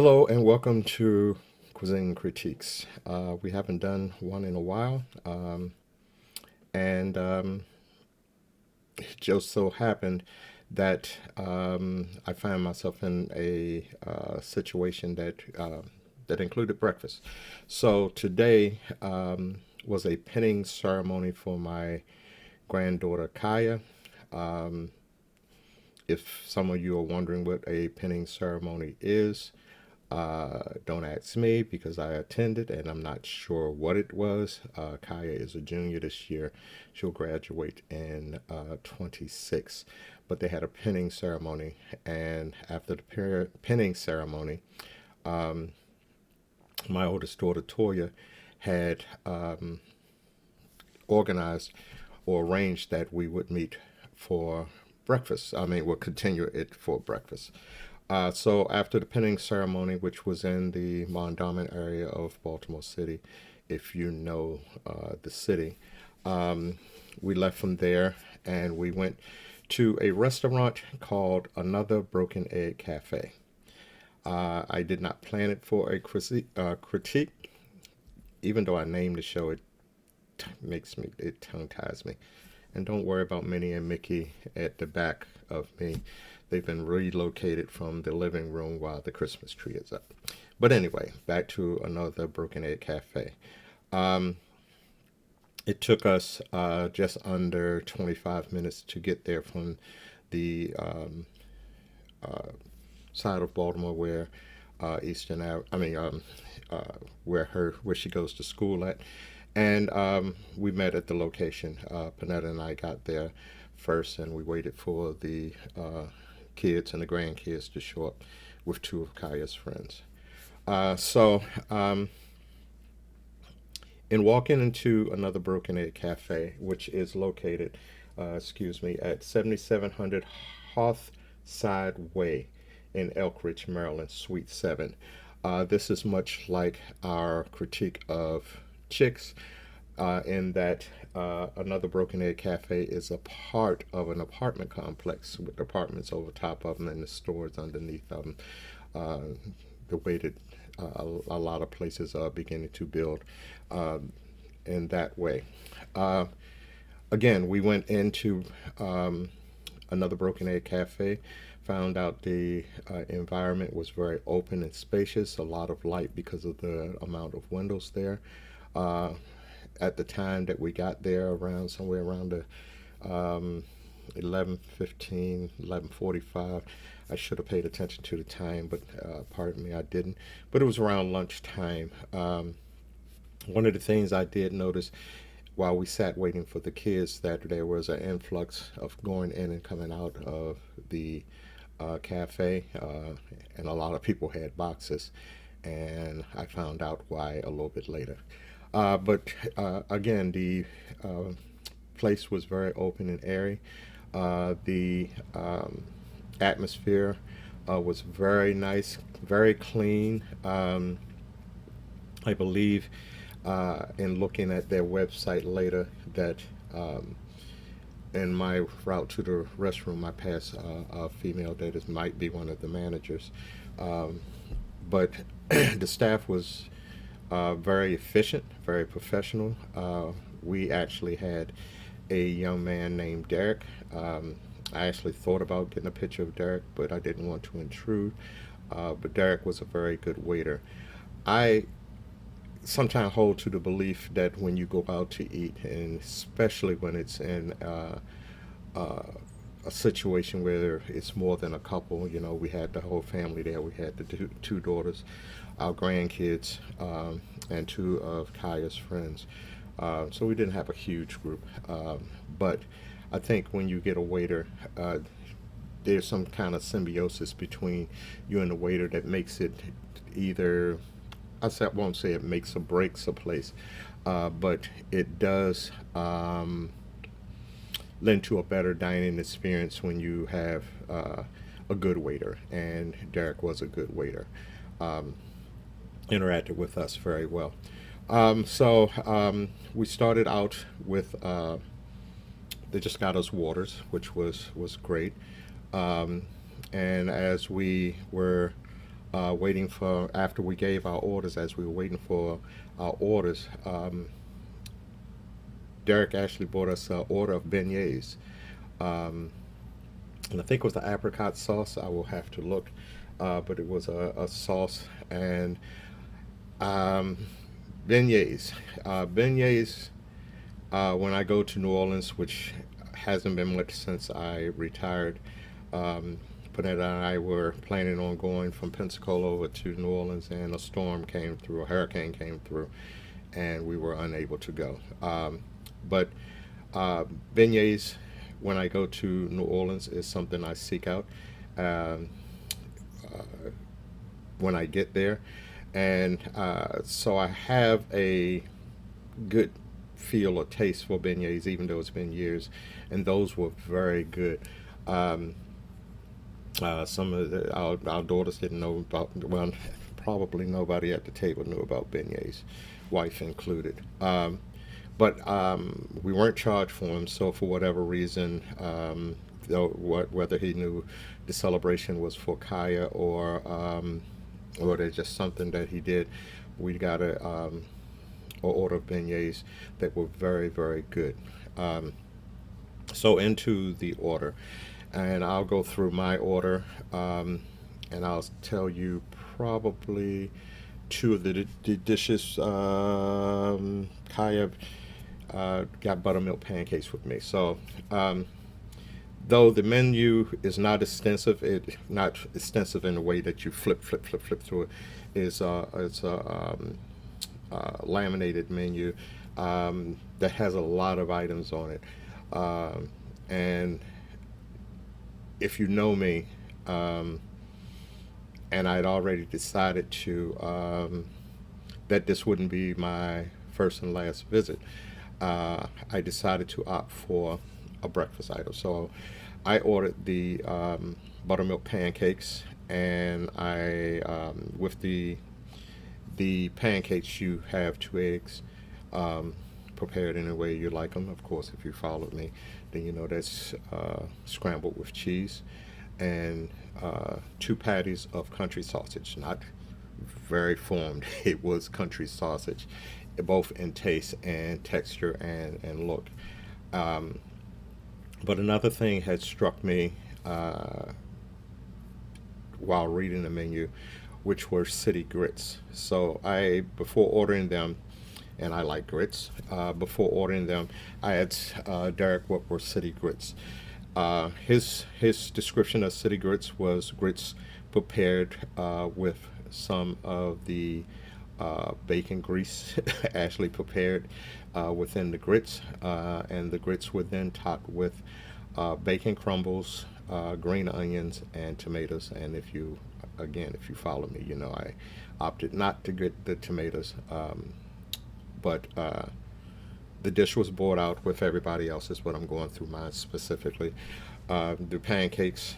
Hello and welcome to Cuisine Critiques. We haven't done one in a while, and it just so happened that I found myself in a situation that included breakfast. So today was a pinning ceremony for my granddaughter Kaya. Um, if some of you are wondering what a pinning ceremony is, don't ask me because I attended and I'm not sure what it was. Kaya is a junior this year. She'll graduate in 26. But they had a pinning ceremony, and after the pinning ceremony, um, my oldest daughter Toya had organized or arranged that we would meet for breakfast. I mean, we'll continue it for breakfast. So after the pinning ceremony, which was in the Mondawmin area of Baltimore City, if you know the city, um, we left from there and we went to a restaurant called Another Broken Egg Cafe. I did not plan it for a critique, even though I named the show. It tongue ties me. And don't worry about Minnie and Mickey at the back of me. They've been relocated from the living room while the Christmas tree is up. But anyway, back to Another Broken Egg Cafe. Um, it took us just under 25 minutes to get there from the uh, side of Baltimore where I mean, where she goes to school at, and we met at the location. Panetta and I got there first, and we waited for the kids and the grandkids to show up with two of Kaya's friends. So, in walking into Another Broken Egg Cafe, which is located, at 7700 Hearthside Way in Elkridge, Maryland, Suite 7. This is much like our critique of Chicks, in that Another Broken Egg Cafe is a part of an apartment complex with apartments over top of them and the stores underneath them. Uh, the way that a lot of places are beginning to build in that way. Uh, Again, we went into Another Broken Egg Cafe, found out the environment was very open and spacious, a lot of light because of the amount of windows there. Uh, at the time that we got there, around somewhere around the 11:15, 11:45. I should have paid attention to the time, but pardon me, I didn't. But it was around lunchtime. One of the things I did notice while we sat waiting for the kids that there was an influx of going in and coming out of the cafe, and a lot of people had boxes, and I found out why a little bit later. But again, the uh, place was very open and airy. The atmosphere was very nice, very clean. I believe in looking at their website later that um, in my route to the restroom, I passed a female that is might be one of the managers. Um, but the staff was very efficient, very professional. We actually had a young man named Derek. I actually thought about getting a picture of Derek, but I didn't want to intrude. But Derek was a very good waiter. I sometimes hold to the belief that when you go out to eat, and especially when it's in uh, a situation where it's more than a couple, we had the whole family there. We had the two daughters, our grandkids, and two of Kaya's friends. So we didn't have a huge group. But I think when you get a waiter, there's some kind of symbiosis between you and the waiter that makes it either, I won't say it makes or breaks a place, but it does lend to a better dining experience when you have a good waiter. And Derek was a good waiter. Um, Interacted with us very well. So we started out with they just got us waters, which was great. Um, and as we were waiting for, after we gave our orders, as we were waiting for our orders, Derek actually bought us an order of beignets. Um, and I think it was the apricot sauce. I will have to look, but it was a sauce and um, beignets. Beignets. When I go to New Orleans, which hasn't been much since I retired, um, Panetta and I were planning on going from Pensacola over to New Orleans, and a storm came through, a hurricane came through, and we were unable to go. But beignets, when I go to New Orleans, is something I seek out um, uh, when I get there. And so I have a good feel or taste for beignets, even though it's been years, and those were very good. Um, some of our daughters didn't know about, well, probably nobody at the table knew about beignets, wife included. But we weren't charged for them, so for whatever reason, though, whether he knew the celebration was for Kaya or there's just something that he did, we got a order of beignets that were very, very good. Um, so into the order, and I'll go through my order, and I'll tell you probably two of the dishes. Kaya got buttermilk pancakes with me. So though the menu is not extensive, it not extensive in the way that you flip through it, is it's a laminated menu that has a lot of items on it. And if you know me, um, and I'd already decided to that this wouldn't be my first and last visit, I decided to opt for a breakfast item. So I ordered the buttermilk pancakes, and I with the pancakes, you have two eggs, um, prepared in a way you like them. Of course, if you followed me, then you know that's scrambled with cheese, and two patties of country sausage, not very formed. It was country sausage, both in taste and texture and look. Um, but another thing had struck me uh, while reading the menu, which were city grits. So I, before ordering them, and I like grits. Before ordering them, I asked Derek what were city grits. His description of city grits was grits prepared with some of the bacon grease actually prepared within the grits, and the grits were then topped with bacon crumbles, green onions, and tomatoes. And if you, again, if you follow me, you know I opted not to get the tomatoes, but the dish was brought out with everybody else's, but I'm going through mine specifically. The pancakes,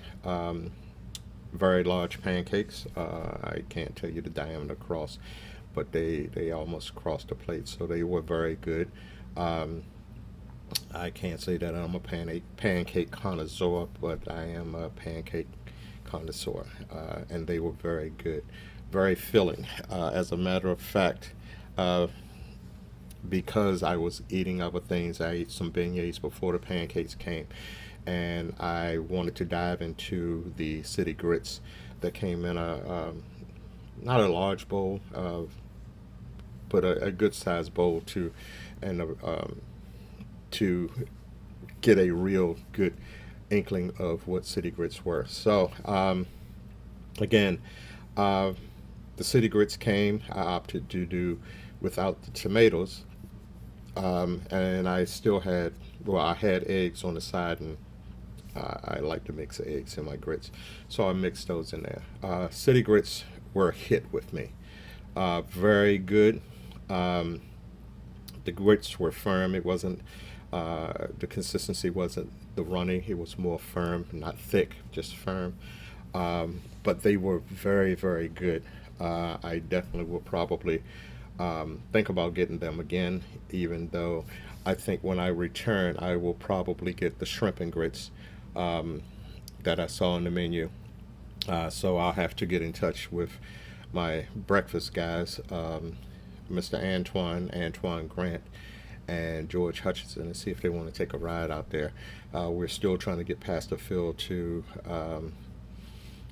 very large pancakes. I can't tell you the diameter across, but they almost crossed the plate, so they were very good. Um, I can't say that I'm a pancake connoisseur, but I am a pancake connoisseur, and they were very good, very filling. As a matter of fact, uh, because I was eating other things, I ate some beignets before the pancakes came, and I wanted to dive into the city grits that came in a not a large bowl, but a good sized bowl too, and to get a real good inkling of what city grits were. So again, uh, the city grits came. I opted to do without the tomatoes, and I still had, well, I had eggs on the side, and I like to mix eggs in my grits, so I mixed those in there. City grits were a hit with me. Very good. Um, the grits were firm. It wasn't, the consistency wasn't the runny. It was more firm, not thick, just firm. But they were very, very good. I definitely will probably think about getting them again, even though I think when I return, I will probably get the shrimp and grits um, that I saw on the menu. So I'll have to get in touch with my breakfast guys, Mr. Antoine Grant, and George Hutchinson, and see if they want to take a ride out there. We're still trying to get Pastor Phil to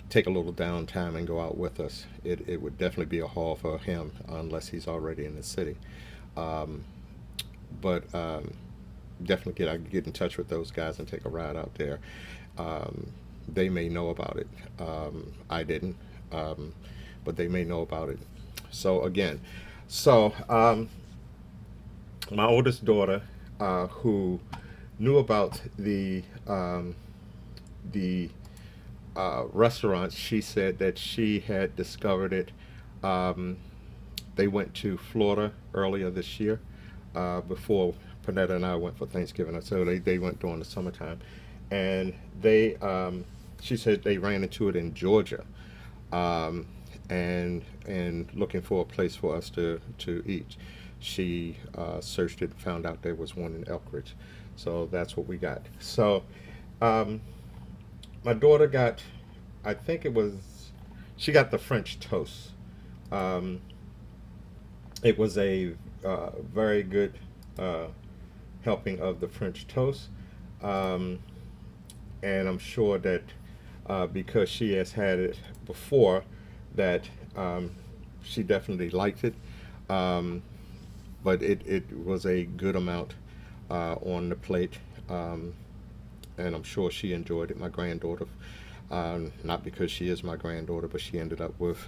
take a little downtime and go out with us. It would definitely be a haul for him unless he's already in the city. Um, but definitely I can get in touch with those guys and take a ride out there. Um, they may know about it. I didn't, um, but they may know about it. So again, so my oldest daughter, who knew about the restaurants, she said that she had discovered it. Um, they went to Florida earlier this year, before Panetta and I went for Thanksgiving. So they went during the summertime, and she said they ran into it in Georgia, um, and looking for a place for us to eat. She searched it, and found out there was one in Elkridge, so that's what we got. So um, my daughter got, I think it was, she got the French toast. Um, it was a very good uh, helping of the French toast. Um, and I'm sure that because she has had it before, that um, she definitely liked it. Um, but it was a good amount on the plate, um, and I'm sure she enjoyed it. My granddaughter, not because she is my granddaughter, but she ended up with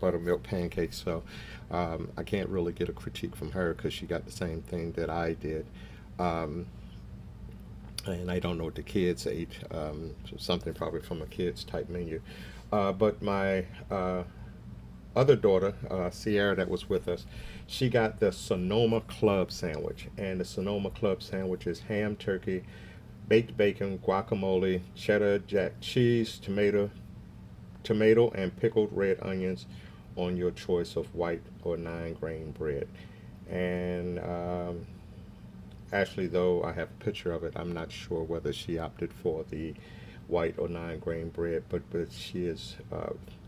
buttermilk pancakes. So I can't really get a critique from her because she got the same thing that I did. Um, and I don't know what the kids ate. Something probably from a kids type menu. But my other daughter, Sierra, that was with us, she got the Sonoma Club sandwich, and the Sonoma Club sandwich is ham, turkey, baked bacon, guacamole, cheddar, jack cheese, tomato, and pickled red onions on your choice of white or 9 grain bread. And actually, though I have a picture of it, I'm not sure whether she opted for the white or 9 grain bread, but she is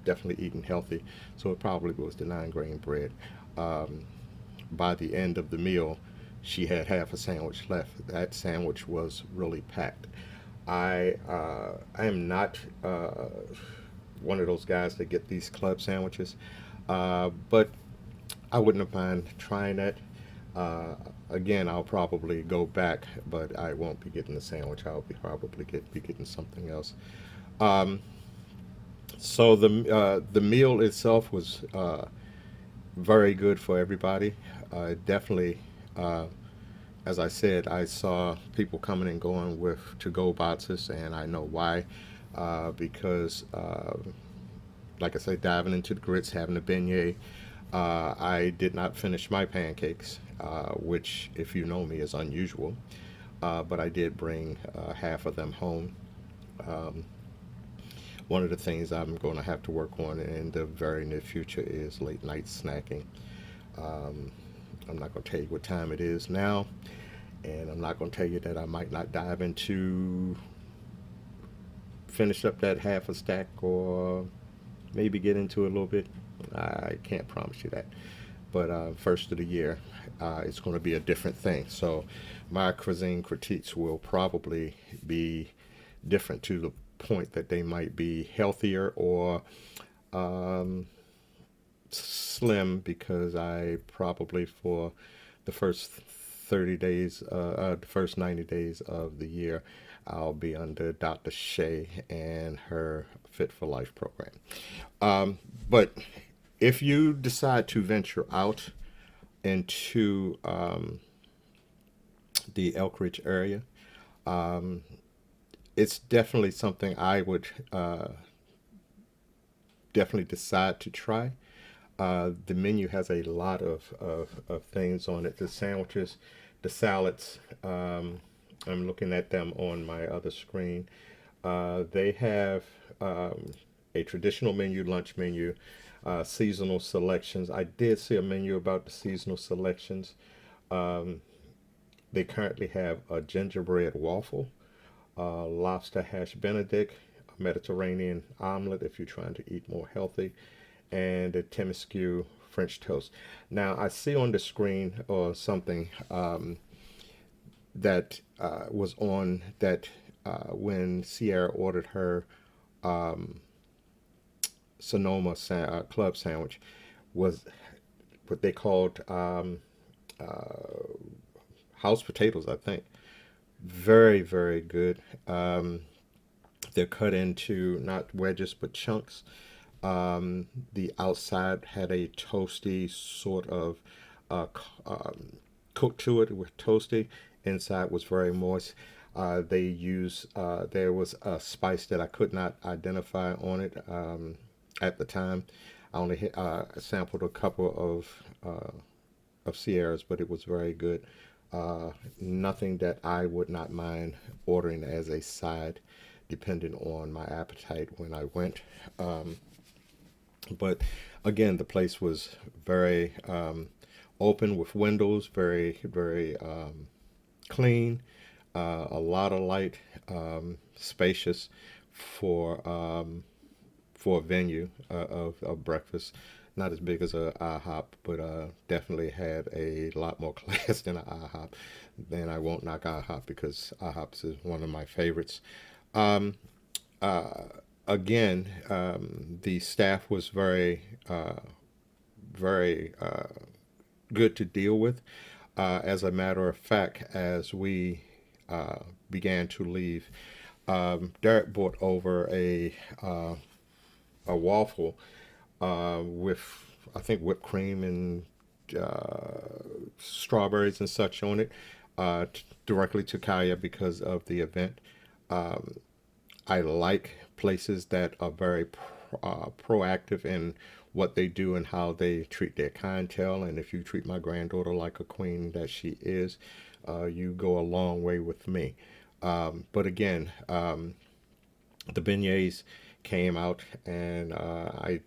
definitely eating healthy, so it probably was the 9 grain bread. Um, by the end of the meal, she had half a sandwich left. That sandwich was really packed. I am not one of those guys that get these club sandwiches, but I wouldn't have mind trying that. Uh, Again, I'll probably go back, but I won't be getting the sandwich. I'll be probably be getting something else. Um, so the meal itself was very good for everybody. Definitely, uh, as I said, I saw people coming and going with to-go boxes, and I know why. Because, like I said, diving into the grits, having a beignet, I did not finish my pancakes, which, if you know me, is unusual. But I did bring half of them home. Um, One of the things I'm going to have to work on in the very near future is late night snacking. Um, I'm not going to tell you what time it is now, and I'm not going to tell you that I might not dive into finish up that half a stack or maybe get into it a little bit. I can't promise you that. But first of the year, it's going to be a different thing. So my cuisine critiques will probably be different to the point that they might be healthier or um, slim, because I probably for the first 30 days, the first 90 days of the year, I'll be under Dr. Shea and her Fit for Life program. Um, but if you decide to venture out into the Elkridge area, um, it's definitely something I would definitely decide to try. The menu has a lot of things on it. The sandwiches, the salads. I'm looking at them on my other screen. They have a traditional menu, lunch menu, seasonal selections. I did see a menu about the seasonal selections. Um, they currently have a gingerbread waffle, lobster hash benedict, Mediterranean omelet if you're trying to eat more healthy, and a Temescu French toast. Now, I see on the screen or something that was on that when Sierra ordered her Sonoma club sandwich was what they called house potatoes, I think. Very, very good. They're cut into not wedges but chunks. The outside had a toasty sort of cook to it with toasty. Inside was very moist. They use there was a spice that I could not identify on it at the time. I only sampled a couple of Sierras, but it was very good. Nothing that I would not mind ordering as a side, depending on my appetite when I went. But again, the place was very open with windows, very, very clean, a lot of light, spacious for a venue of breakfast. Not as big as a IHOP, but definitely had a lot more class than an IHOP. Then I won't knock IHOP because IHOP is one of my favorites. Um, uh, Again, the staff was very, very good to deal with. As a matter of fact, as we began to leave, Derek brought over a waffle with, I think, whipped cream and strawberries and such on it directly to Kaya because of the event. Um, I like places that are very proactive in what they do and how they treat their clientele. And if you treat my granddaughter like a queen that she is, you go a long way with me. But again, the beignets came out, and I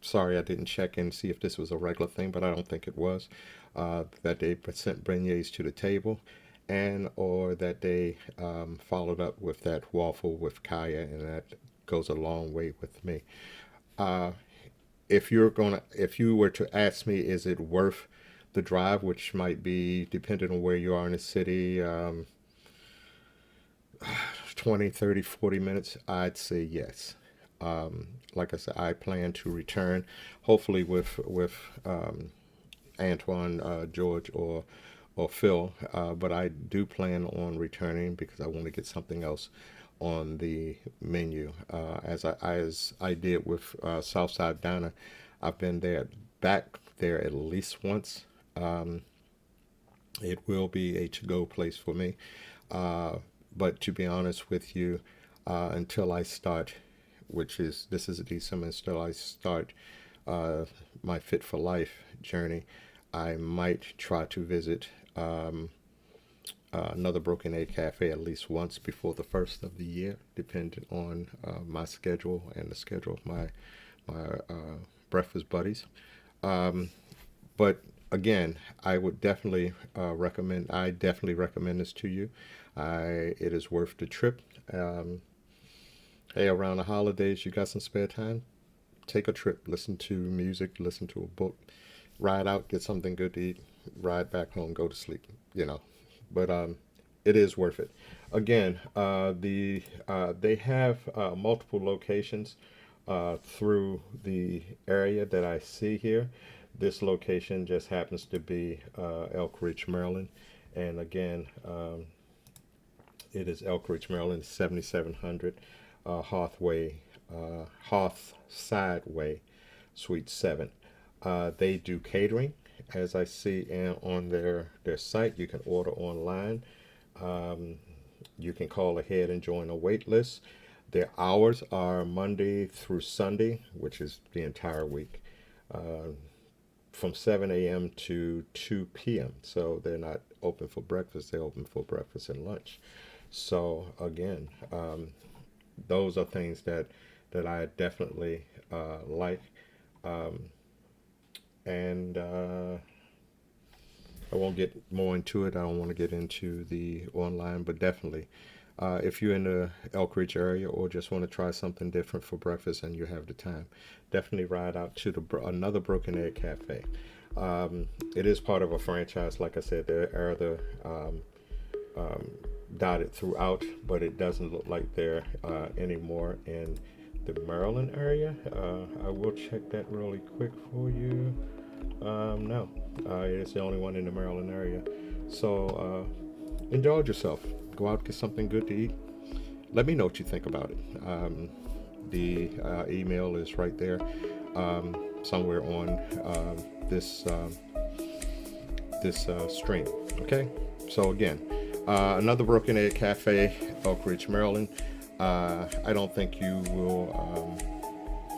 sorry I didn't check and see if this was a regular thing, but I don't think it was. That they sent beignets to the table, and or that they followed up with that waffle with kaya, and that goes a long way with me. Uh, if you were to ask me, is it worth the drive, which might be depending on where you are in the city, 20, 30, 40 minutes, I'd say yes. Like I said, I plan to return, hopefully with Antoine, George, or Phil. But I do plan on returning because I want to get something else on the menu. As I did with Southside Diner, I've been there back there at least once. Um, it will be a to go place for me. Uh, but to be honest with you, until I start, which is this is December, until I start uh, my Fit for Life journey, I might try to visit another Broken Egg Cafe at least once before the first of the year, depending on my schedule and the schedule of my breakfast buddies. Um, but again, I would definitely recommend. I definitely recommend this to you. It is worth the trip. Um, hey, around the holidays, you got some spare time? Take a trip. Listen to music. Listen to a book. Ride out. Get something good to eat. Ride back home. Go to sleep. You know, but it is worth it. Again, they have multiple locations through the area that I see here. This location just happens to be Elkridge, Maryland, and again, it is Elkridge, Maryland, 7700 Hathway, Hearth Sideway, Suite 7. They do catering, as I see on their site. You can order online. Um, you can call ahead and join a wait list. Their hours are Monday through Sunday, which is the entire week, uh, from 7 a.m. to 2 p.m. So they're not open for breakfast, they're open for breakfast and lunch. So, again, those are things that I definitely like. Um, and I won't get more into it. I don't want to get into the online, but definitely If you're in the Elkridge area or just want to try something different for breakfast and you have the time, definitely ride out to another Broken Egg Cafe. It is part of a franchise. Like I said, there are other dotted throughout, but it doesn't look like they're anymore in the Maryland area. I will check that really quick for you. No, it's the only one in the Maryland area. So indulge yourself. Go out, get something good to eat. Let me know what you think about it. The email is right there, somewhere on this stream. Okay. So again, another Broken Egg Cafe, Elkridge, Maryland. I don't think you will.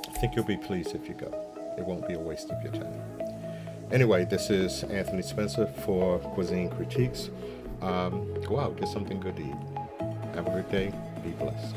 I think you'll be pleased if you go. It won't be a waste of your time. Anyway, this is Anthony Spencer for Cuisine Critiques. Go out, get something good to eat. Have a good day. Be blessed.